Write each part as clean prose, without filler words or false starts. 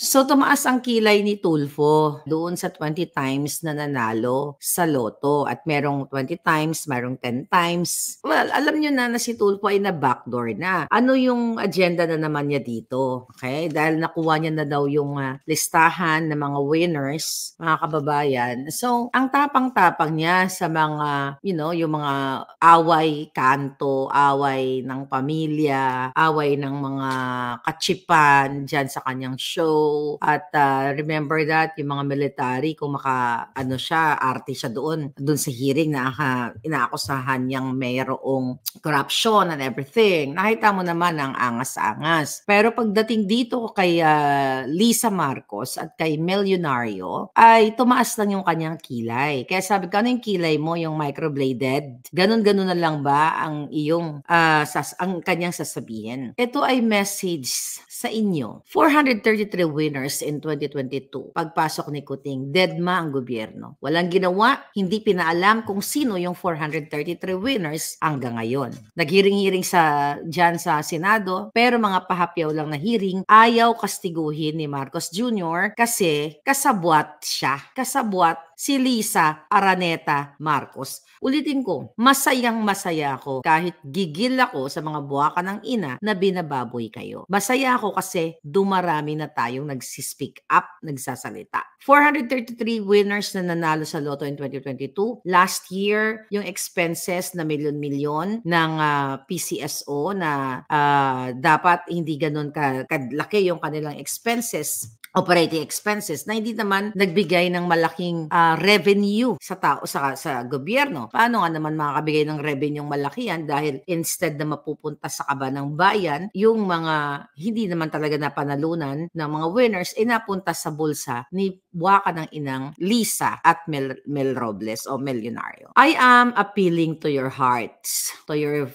So, tumaas ang kilay ni Tulfo doon sa 20 times na nanalo sa loto at merong 20 times, merong 10 times. Well, alam nyo na si Tulfo ay na-backdoor na. Ano yung agenda na naman niya dito? Okay? Dahil nakuha niya na daw yung listahan ng mga winners, mga kababayan. So, ang tapang-tapang niya sa mga, yung mga away kanto, away ng pamilya, away ng mga kachipan dyan sa kanyang show. At remember that, yung mga military, kung arte siya doon sa hearing na inaakusahan niyang mayroong corruption and everything. Nakita mo naman ang angas-angas. Pero pagdating dito kay Lisa Marcos at kay Millionario, ay tumaas lang yung kanyang kilay. Kaya sabi ko, ano yung kilay mo, yung microbladed? Ganun-ganun na lang ba ang iyong ang kanyang sasabihin? Ito ay message sa inyo. 433 winners in 2022. Pagpasok ni Kuting, deadma ang gobyerno. Walang ginawa, hindi pinaalam kung sino yung 433 winners hanggang ngayon. Naghiring-hiring dyan sa Senado, pero mga pahapyaw lang na hearing, ayaw kastiguhin ni Marcos Jr. kasi kasabwat siya. Kasabwat si Lisa Araneta Marcos. Ulitin ko, masayang-masaya ako kahit gigil ako sa mga buwaka ng ina na binababoy kayo. Masaya ako kasi dumarami na tayong nagsispeak up, nagsasalita. 433 winners na nanalo sa Lotto in 2022. Last year, yung expenses na milyon-milyon ng PCSO na dapat hindi ganun kalaki yung kanilang expenses, operating expenses, na hindi naman nagbigay ng malaking revenue sa tao, sa gobyerno. Paano nga naman makakabigay ng revenue malaki yan dahil instead na mapupunta sa kaba ng bayan, yung mga hindi naman talaga napanalunan ng mga winners, napunta sa bulsa ni buwaka ng inang Lisa at Mel Robles o Millionario. I am appealing to your hearts, to your,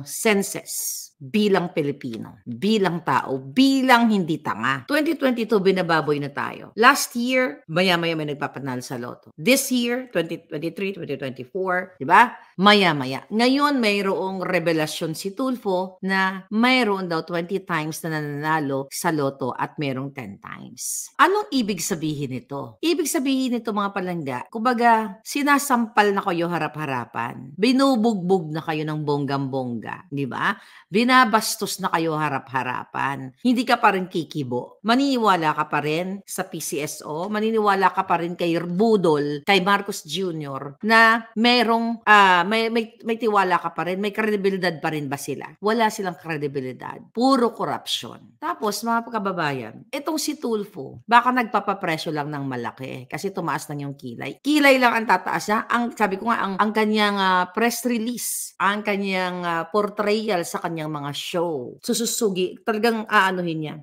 senses. Bilang Pilipino, bilang tao, bilang hindi tanga. 2022, binababoy na tayo. Last year, maya-maya may nagpapanalo sa loto. This year, 2023, 2024, di ba? Maya-maya. Ngayon, mayroong revelasyon si Tulfo na mayroon daw 20 times na nananalo sa loto at mayroong 10 times. Anong ibig sabihin nito? Ibig sabihin nito, mga palangga, kumbaga, sinasampal na kayo harap-harapan. Binubugbog na kayo ng bonggam-bongga, di ba? Binabastos na kayo harap-harapan. Hindi ka pa rin kikibo. Maniniwala ka pa rin sa PCSO, maniniwala ka pa rin kay Budol, kay Marcos Jr. na merong may tiwala ka pa rin, may kredibilidad pa rin ba sila? Wala silang kredibilidad. Puro korupsyon. Tapos, mga kababayan, itong si Tulfo, baka nagpapapresyo lang ng malaki kasi tumaas lang yung kilay. Kilay lang ang tataas niya. Sabi ko nga, ang kanyang press release, ang kanyang portrayal sa kanyang mga show, sususugi, talagang niya,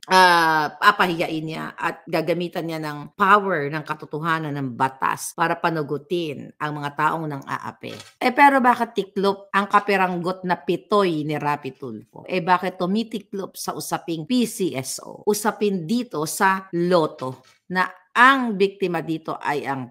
papahiyain niya at gagamitan niya ng power, ng katotohanan, ng batas para panugutin ang mga taong nang aapi. Pero bakit tiklop ang kapiranggot na pitoy ni Rapi Tulfo? Bakit tumitiklop sa usaping PCSO? Usapin dito sa loto na ang biktima dito ay ang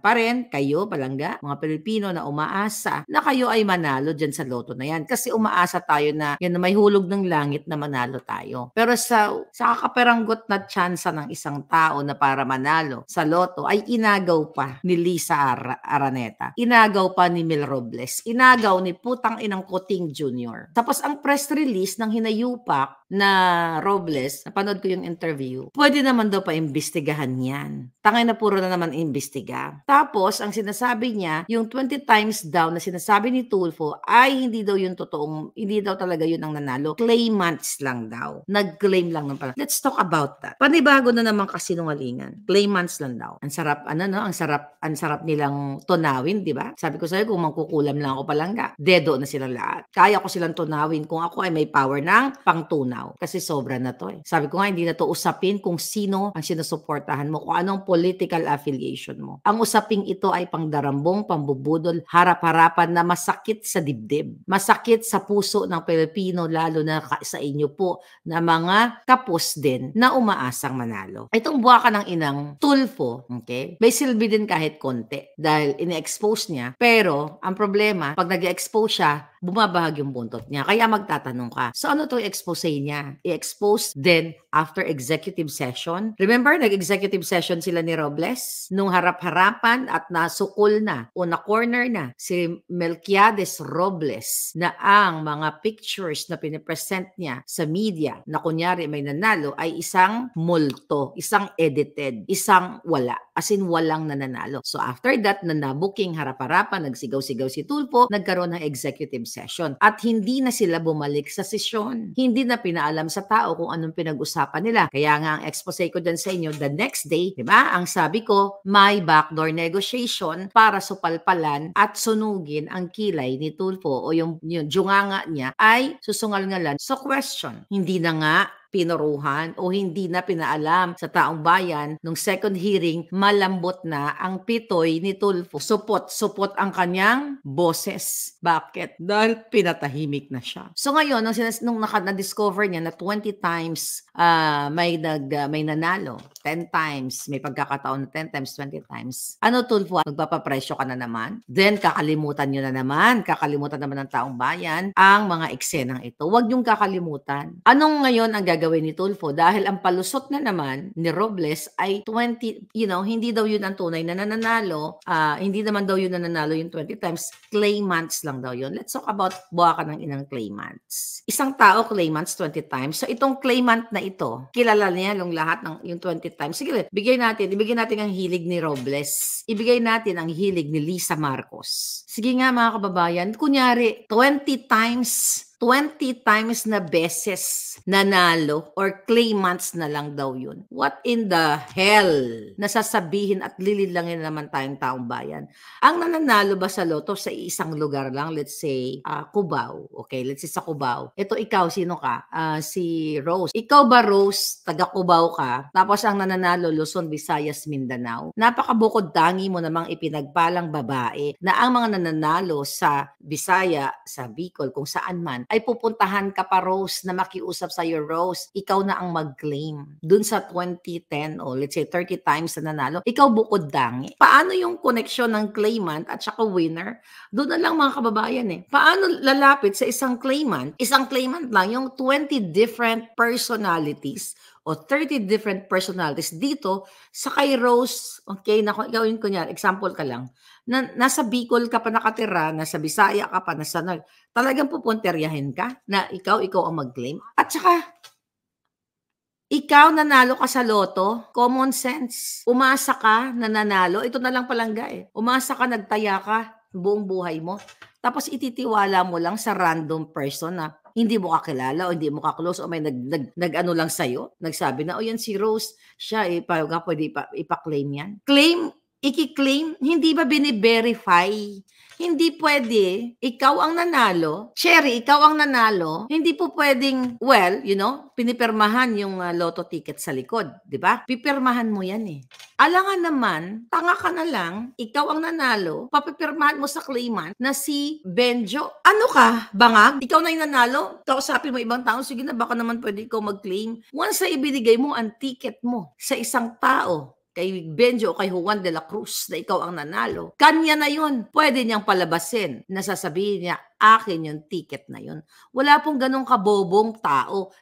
kayo, palangga, mga Pilipino na umaasa na kayo ay manalo dyan sa loto na yan. Kasi umaasa tayo na yan na may hulog ng langit na manalo tayo. Pero sa kakaperanggot na tsansa ng isang tao na para manalo sa loto ay inagaw pa ni Lisa Araneta. Inagaw pa ni Mel Robles. Inagaw ni putang inang Kuting Jr. Tapos ang press release ng hinayupak na Robles, napanood ko yung interview, pwede naman daw pa imbestigahan yan. Tangay na puro na naman imbestiga. Tapos, ang sinasabi niya, yung 20 times daw na sinasabi ni Tulfo ay hindi daw yung totoong, hindi daw talaga yun ang nanalo. Claimants lang daw. Nag-claim lang ng pala. Let's talk about that. Panibago na naman kasinungalingan. Claimants lang daw. Ang sarap, ang sarap nilang tunawin, di ba? Sabi ko sa'yo, kung mangkukulam lang ako palangga, dedo na silang lahat. Kaya ko silang tunawin kung ako ay may power ng pangtunaw. Kasi sobra na to eh. Sabi ko nga, hindi na to usapin kung sino ang sinusuportahan mo, kung anong political affiliation mo. Ang usaping ito ay pangdarambong, pambubudol, harap-harapan na masakit sa dibdib. Masakit sa puso ng Pilipino, lalo na sa inyo po na mga kapos din na umaasang manalo. Itong buwaka ng inang Tulfo, okay? May silbi din kahit konti dahil ine-expose niya. Pero, ang problema, pag nag-expose siya, bumabahag yung buntot niya. Kaya magtatanong ka, so ano to i-expose niya? I-expose din after executive session. Remember, nag-executive session sila ni Robles? Nung harap-harapan at nasukol na o na-corner na si Melquiades Robles na ang mga pictures na pinipresent niya sa media na kunyari may nanalo ay isang multo, isang edited, isang wala. As in, walang nananalo. So after that, na nabuking harap-harapan, nagsigaw-sigaw si Tulfo, nagkaroon ng executive session. At hindi na sila bumalik sa sesyon. Hindi na pinaalam sa tao kung anong pinag-usapan nila. Kaya nga ang expose ko dyan sa inyo, the next day, di ba? Ang sabi ko, may backdoor negotiation para supalpalan at sunugin ang kilay ni Tulfo o yung junganga niya ay susungal-ngalan. So question, hindi na nga pinuruhan o hindi na pinaalam sa taong bayan nung second hearing, malambot na ang pitoy ni Tulfo. Supot ang kanyang boses. Bakit? Dahil pinatahimik na siya. So ngayon, nung na-discover niya na 20 times may nanalo, 10 times, may pagkakataon na 10 times, 20 times. Ano Tulfo? Magpapapresyo ka na naman? Then kakalimutan naman ng taong bayan ang mga eksenang ito. Huwag niyong kakalimutan. Anong ngayon ang gagawin ni Tulfo? Dahil ang palusot na naman ni Robles ay 20, hindi daw yun ang tunay na nananalo. Hindi naman daw yun nananalo yung 20 times. Claimants lang daw yun. Let's talk about buwakan ng inang claimants. Isang tao claimants 20 times. So itong claimant na ito, kilala niya yung lahat ng yung 20 times. Sige, ibigay natin ang hilig ni Robles. Ibigay natin ang hilig ni Lisa Marcos. Sige nga mga kababayan, kunyari 20 times na beses nanalo or claimants na lang daw yun. What in the hell? Nasasabihin at lililangin naman tayong taong bayan. Ang nananalo ba sa loto sa isang lugar lang? Let's say, Cubao. Okay, let's say sa Cubao. Ito ikaw, sino ka? Si Rose. Ikaw ba, Rose, taga Cubao ka? Tapos ang nananalo, Luzon, Visayas, Mindanao. Napakabukod tangi mo namang ipinagpalang babae na ang mga nananalo sa Bisaya, sa Bicol, kung saan man, ay pupuntahan ka pa, Rose, na makiusap sa iyo, Rose. Ikaw na ang mag-claim. Dun sa 2010 o let's say 30 times na nanalo, ikaw bukod dangi. Paano yung connection ng claimant at saka winner? Doon na lang mga kababayan Paano lalapit sa isang claimant? Isang claimant lang, yung 20 different personalities o 30 different personalities dito sa kay Rose. Okay, gawin ko niyan. Example ka lang. Nasa Bicol ka pa nakatira, nasa Bisaya ka pa, talagang pupunteryahin ka na ikaw ang mag-claim. At saka, ikaw nanalo ka sa loto, common sense. Umasa ka na nanalo, ito na lang palangga Umasa ka, nagtaya ka buong buhay mo. Tapos ititiwala mo lang sa random person na hindi mo kakilala o hindi mo ka-close o may nag-ano lang sa'yo. Nagsabi na, yan si Rose, siya pwede ipa-claim yan. Iki-claim, hindi ba bini-verify? Hindi pwede, ikaw ang nanalo, Cherry, ikaw ang nanalo, hindi po pwedeng, pinipirmahan yung lotto ticket sa likod, di ba? Pipirmahan mo yan Alangan naman, tanga ka na lang, ikaw ang nanalo, papipirmahan mo sa claimant na si Benjo. Ano ka, bangag? Ikaw na yung nanalo, kausapin mo ibang tao, sige na, baka naman pwede ikaw mag-claim. Once na ibinigay mo ang ticket mo sa isang tao, kay Benjo o kay Juan de la Cruz na ikaw ang nanalo, kanya na yun. Pwede niyang palabasin na sasabihin niya, akin yung ticket na yun. Wala pong ganong kabobong tao.